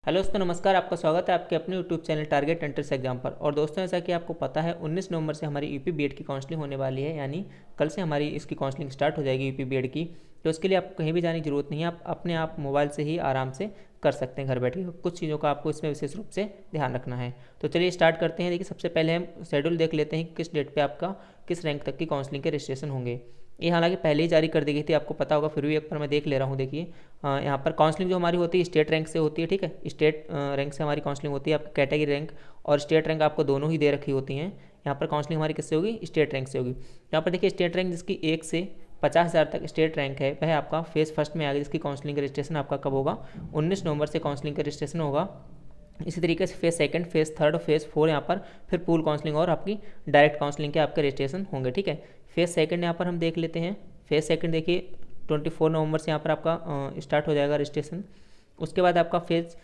Hello दोस्तों, नमस्कार। आपका स्वागत है आपके अपने YouTube channel target entrance exam पर। और दोस्तों, ऐसा कि आपको पता है 19 नवंबर से हमारी यूपी बीएड की काउंसलिंग होने वाली है, यानी कल से हमारी इसकी काउंसलिंग स्टार्ट हो जाएगी यूपी बीएड की। तो इसके लिए आपको कहीं भी जाने की जरूरत नहीं है, आप अपने आप मोबाइल से ही आराम से कर सकते हैं घर बैठ के। कुछ चीज़ों का आपको इसमें विशेष रूप से ध्यान रखना है। तो चलिए स्टार्ट करते हैं। देखिए, सबसे पहले हम शेड्यूल देख लेते हैं कि किस डेट पर आपका किस रैंक तक की काउंसलिंग के रजिस्ट्रेशन होंगे। ये हालांकि पहले ही जारी कर दी गई थी, आपको पता होगा, फिर भी एक बार मैं देख ले रहा हूँ। देखिए, यहाँ पर काउंसलिंग जो हमारी होती है स्टेट रैंक से होती है। ठीक है, स्टेट रैंक से हमारी काउंसलिंग होती है। आपकी कैटेगरी रैंक और स्टेट रैंक आपको दोनों ही दे रखी होती हैं। यहाँ पर काउंसलिंग हमारी किससे होगी? स्टेट रैंक से होगी। यहाँ पर देखिए, स्टेट रैंक जिसकी 1 से 50,000 तक स्टेट रैंक है, वह आपका फेज फर्स्ट में आएगा, जिसकी काउंसलिंग का रजिस्ट्रेशन आपका कब होगा? 19 नवंबर से काउंसलिंग का रजिस्ट्रेशन होगा। इसी तरीके से phase second, phase third, phase four यहाँ पर फिर पूल काउंसलिंग और आपकी डायरेक्ट काउंसलिंग के आपके रजिस्ट्रेशन होंगे। ठीक है, फेज सेकंड यहाँ पर हम देख लेते हैं। फेज सेकंड देखिए 24 नवंबर से यहाँ पर आपका स्टार्ट हो जाएगा रजिस्ट्रेशन। उसके बाद आपका फेज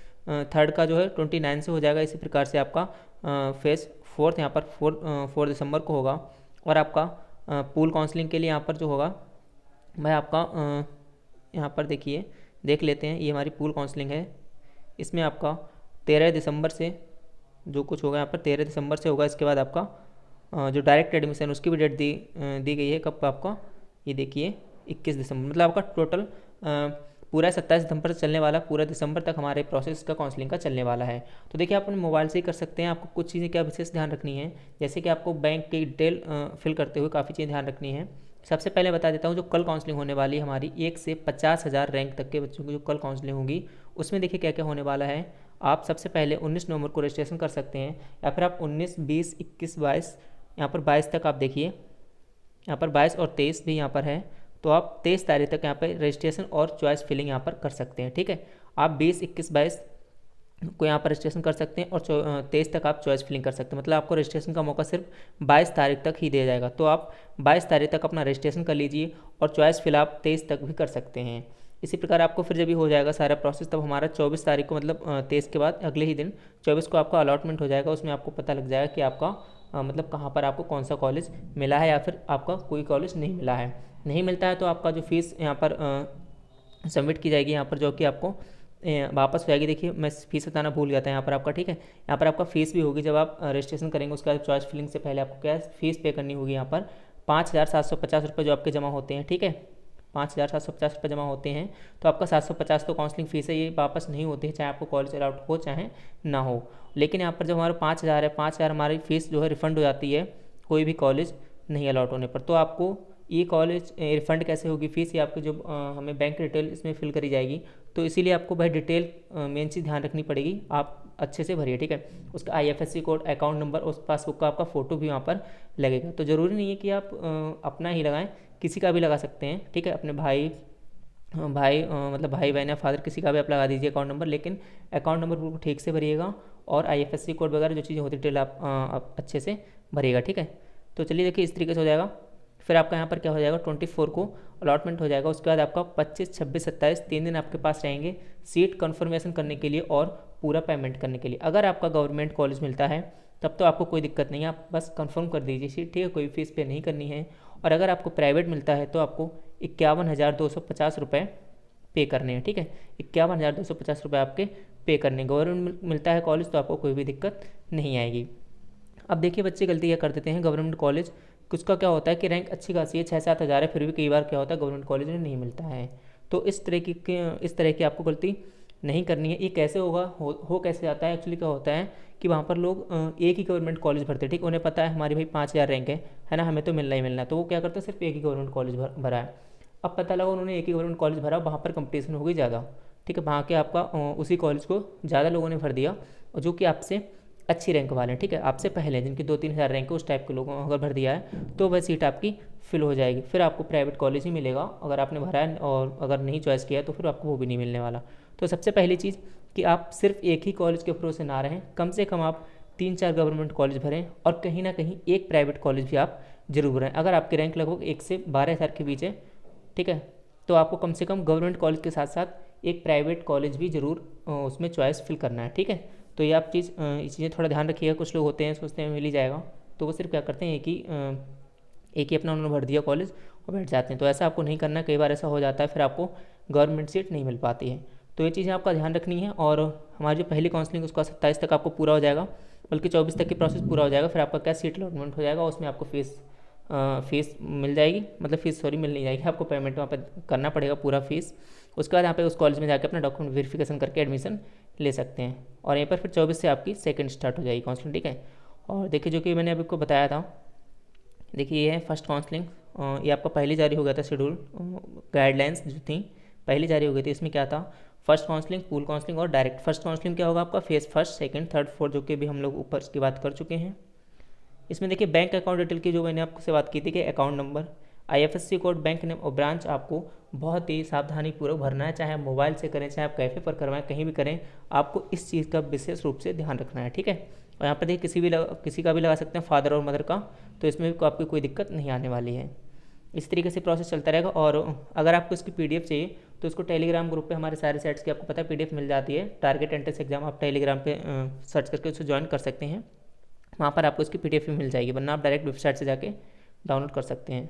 थर्ड का जो है 29 से हो जाएगा। इसी प्रकार से आपका फेज फोर्थ यहाँ पर 4 दिसंबर को होगा। और आपका पूल काउंसलिंग के लिए यहाँ पर जो होगा वह आपका यहाँ पर देखिए देख लेते हैं। ये हमारी पूल काउंसलिंग है, इसमें आपका 13 दिसंबर से जो कुछ होगा, यहाँ पर 13 दिसंबर से होगा। इसके बाद आपका जो डायरेक्ट एडमिशन उसकी भी डेट दी गई है, कब आपका? ये देखिए 21 दिसंबर, मतलब आपका टोटल पूरा 27 दिसंबर से चलने वाला, पूरा दिसंबर तक हमारे प्रोसेस का काउंसलिंग का चलने वाला है। तो देखिए, आप अपने मोबाइल से ही कर सकते हैं। आपको कुछ चीज़ें क्या विशेष ध्यान रखनी है, जैसे कि आपको बैंक की डिटेल फिल करते हुए काफ़ी चीज़ें ध्यान रखनी है। सबसे पहले बता देता हूँ, जो कल काउंसलिंग होने वाली है हमारी 1 से 50,000 रैंक तक के बच्चों की जो कल काउंसलिंग होगी, उसमें देखिए क्या क्या होने वाला है। आप सबसे पहले 19 नवंबर को रजिस्ट्रेशन कर सकते हैं, या फिर आप 19, 20, 21, 22, यहाँ पर 22 तक आप देखिए, यहाँ पर 22 और 23 भी यहाँ पर है। तो आप 23 तारीख तक यहाँ पर रजिस्ट्रेशन और चॉइस फिलिंग यहाँ पर कर सकते हैं। ठीक है, आप 20, 21, 22 को यहाँ पर रजिस्ट्रेशन कर सकते हैं और 23 तक आप चॉइस फिलिंग कर सकते हैं। मतलब आपको रजिस्ट्रेशन का मौका सिर्फ 22 तारीख तक ही दिया जाएगा। तो आप 22 तारीख तक अपना रजिस्ट्रेशन कर लीजिए और चॉइस फिल आप 23 तक भी कर सकते हैं। इसी प्रकार आपको फिर जब भी हो जाएगा सारा प्रोसेस, तब हमारा 24 तारीख को, मतलब 23 के बाद अगले ही दिन 24 को आपका अलॉटमेंट हो जाएगा। उसमें आपको पता लग जाएगा कि आपका मतलब कहाँ पर आपको कौन सा कॉलेज मिला है, या फिर आपका कोई कॉलेज नहीं मिला है। नहीं मिलता है तो आपका जो फीस यहाँ पर सबमिट की जाएगी, यहाँ पर जो कि आपको वापस हो जाएगी। देखिए, मैं फीस बताना भूल गया था यहाँ पर आपका। ठीक है, यहाँ पर आपका फीस भी होगी जब आप रजिस्ट्रेशन करेंगे। उसके बाद चॉइस फिलिंग से पहले आपको क्या फीस पे करनी होगी, यहाँ पर 5,750 रुपये जो आपके जमा होते हैं। ठीक है, 5,750 रुपये जमा होते हैं। तो आपका 750 तो काउंसलिंग फीस है, ये वापस नहीं होती है, चाहे आपको कॉलेज अलाउट हो चाहे ना हो। लेकिन यहाँ पर जब हमारा 5,000 है, 5,000 हमारी फीस जो है रिफंड हो जाती है कोई भी कॉलेज नहीं अलाउट होने पर। तो आपको ये कॉलेज रिफंड कैसे होगी फीस, ये आपकी जो हमें बैंक डिटेल इसमें फिल करी जाएगी। तो इसीलिए आपको भाई डिटेल मेन चीज़ ध्यान रखनी पड़ेगी, आप अच्छे से भरिए। ठीक है, उसका IFSC कोड, अकाउंट नंबर, उस पासबुक का आपका फ़ोटो भी वहाँ पर लगेगा। तो ज़रूरी नहीं है कि आप अपना ही लगाएं, किसी का भी लगा सकते हैं। ठीक है, अपने भाई मतलब भाई बहन या फादर, किसी का भी आप लगा दीजिए अकाउंट नंबर, लेकिन अकाउंट नंबर बिल्कुल ठीक से भरिएगा और IFSC कोड वगैरह जो चीज़ें होती है डिटेल आप अच्छे से भरिएगा। ठीक है, तो चलिए देखिए इस तरीके से हो जाएगा। फिर आपका यहाँ पर क्या हो जाएगा, 24 को अलॉटमेंट हो जाएगा। उसके बाद आपका 25, 26, 27 3 दिन आपके पास रहेंगे सीट कन्फर्मेशन करने के लिए और पूरा पेमेंट करने के लिए। अगर आपका गवर्नमेंट कॉलेज मिलता है तब तो आपको कोई दिक्कत नहीं है, आप बस कंफर्म कर दीजिए सीट। ठीक है, कोई फीस पे नहीं करनी है। और अगर आपको प्राइवेट मिलता है तो आपको 51,250 रुपये पे करने हैं। ठीक है, 51,250 रुपये आपके पे करने। गवर्नमेंट मिलता है कॉलेज तो आपको कोई भी दिक्कत नहीं आएगी। अब देखिए, बच्चे गलती क्या कर देते हैं, गवर्नमेंट कॉलेज कुछ का क्या होता है कि रैंक अच्छी खासी है, 6-7 हज़ार है, फिर भी कई बार क्या होता है गवर्नमेंट कॉलेज में नहीं मिलता है। तो इस तरह की आपको गलती नहीं करनी है। ये कैसे होगा, हो कैसे जाता है, एक्चुअली क्या होता है कि वहाँ पर लोग एक ही गवर्नमेंट कॉलेज भरते हैं। ठीक, उन्हें पता है हमारी भाई 5,000 रैंक है ना, हमें तो मिलना ही मिलना है। तो वो क्या करते हैं, सिर्फ एक ही गवर्नमेंट कॉलेज भरा है। अब पता लगा उन्होंने एक ही गवर्नमेंट कॉलेज भरा, वहाँ पर कंपटीशन हो गई ज़्यादा। ठीक है, वहाँ के आपका उसी कॉलेज को ज़्यादा लोगों ने भर दिया, और जो कि आपसे अच्छी रैंक वाले हैं। ठीक है, आपसे पहले जिनकी 2-3 हज़ार रैंक है, उस टाइप के लोगों को अगर भर दिया है तो वह सीट आपकी फिल हो जाएगी। फिर आपको प्राइवेट कॉलेज ही मिलेगा अगर आपने भरा है, और अगर नहीं चॉइस किया तो फिर आपको वो भी नहीं मिलने वाला। तो सबसे पहली चीज़ कि आप सिर्फ एक ही कॉलेज के भरोसे ना रहें, कम से कम आप 3-4 गवर्नमेंट कॉलेज भरें, और कहीं ना कहीं एक प्राइवेट कॉलेज भी आप जरूर भरें। अगर आपकी रैंक लगभग 1 से 12,000 के बीच है, ठीक है, तो आपको कम से कम गवर्नमेंट कॉलेज के साथ साथ एक प्राइवेट कॉलेज भी ज़रूर उसमें चॉइस फिल करना है। ठीक है, तो ये आप ये चीज़ें थोड़ा ध्यान रखिएगा। कुछ लोग होते हैं सोचते हैं मिल ही जाएगा, तो वो सिर्फ क्या करते हैं एक ही अपना उन्होंने भर दिया कॉलेज और बैठ जाते हैं। तो ऐसा आपको नहीं करना, कई बार ऐसा हो जाता है, फिर आपको गवर्नमेंट सीट नहीं मिल पाती है। तो ये चीज़ें आपका ध्यान रखनी है। और हमारी जो पहली काउंसलिंग उसका 27 तक आपको पूरा हो जाएगा, बल्कि 24 तक की प्रोसेस पूरा हो जाएगा। फिर आपका क्या सीट अलॉटमेंट हो जाएगा, उसमें आपको फीस मिल जाएगी, मतलब फीस सॉरी मिल नहीं जाएगी, आपको पेमेंट वहाँ पर करना पड़ेगा पूरा फीस। उसके बाद यहाँ पे उस कॉलेज में जाकर अपना डॉक्यूमेंट वेरिफिकेशन करके एडमिशन ले सकते हैं। और यहीं पर फिर 24 से आपकी सेकंड स्टार्ट हो जाएगी काउंसलिंग, ठीक है। और देखिए जो कि मैंने अभी आपको बताया था, देखिए ये है फर्स्ट काउंसलिंग। ये आपका पहले जारी हो गया था शेड्यूल, गाइडलाइंस जो थी पहले जारी हो गई थी। इसमें क्या था, फर्स्ट काउंसलिंग, पूल काउंसलिंग और डायरेक्ट। फर्स्ट काउंसलिंग क्या होगा आपका, phase first, second, third, fourth, जो कि भी हम लोग ऊपर की बात कर चुके हैं। इसमें देखिए बैंक अकाउंट डिटेल की जो मैंने आपसे बात की थी कि account number, IFSC code, bank name और ब्रांच आपको बहुत ही सावधानी पूर्वक भरना है। चाहे आप मोबाइल से करें, चाहे आप कैफ़े पर करवाएं, कहीं भी करें, आपको इस चीज़ का विशेष रूप से ध्यान रखना है, ठीक है। और यहाँ पर देखिए किसी का भी लगा सकते हैं, फादर और मदर का, तो इसमें भी आपको कोई दिक्कत नहीं आने वाली है। इस तरीके से प्रोसेस चलता रहेगा। और अगर आपको इसकी पीडीएफ चाहिए तो इसको टेलीग्राम ग्रुप पे हमारे सारे सेट्स की आपको पता है पीडीएफ मिल जाती है। टारगेट एंट्रेंस एग्जाम आप टेलीग्राम पे सर्च करके उसको ज्वाइन कर सकते हैं, वहाँ पर आपको इसकी पीडीएफ भी मिल जाएगी, वरना आप डायरेक्ट वेबसाइट से जाके डाउनलोड कर सकते हैं।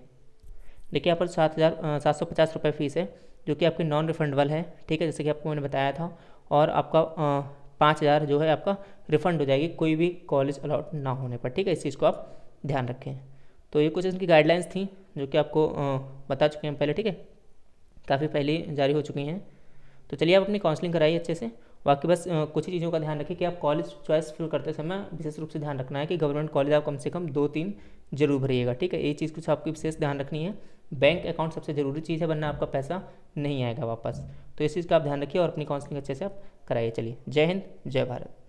देखिए यहाँ पर 7,750 रुपये फ़ीस है, जो कि आपकी नॉन रिफंडेबल है, ठीक है, जैसे कि आपको मैंने बताया था। और आपका 5,000 जो है आपका रिफ़ंड हो जाएगी कोई भी कॉलेज अलॉट ना होने पर, ठीक है। इस चीज़ को आप ध्यान रखें। तो ये कुछ इनकी गाइडलाइंस थी जो कि आपको बता चुके हैं पहले, ठीक है, काफ़ी पहले जारी हो चुकी हैं। तो चलिए आप अपनी काउंसलिंग कराइए अच्छे से। बाकी बस कुछ ही चीज़ों का ध्यान रखिए कि आप कॉलेज चॉइस फिल करते समय विशेष रूप से ध्यान रखना है कि गवर्नमेंट कॉलेज आप कम से कम 2-3 जरूर भरिएगा, ठीक है। ये चीज़ कुछ आपकी विशेष ध्यान रखनी है। बैंक अकाउंट सबसे ज़रूरी चीज़ है, वरना आपका पैसा नहीं आएगा वापस। तो इस चीज़ का आप ध्यान रखिए और अपनी काउंसलिंग अच्छे से आप कराइए। चलिए, जय हिंद, जय भारत।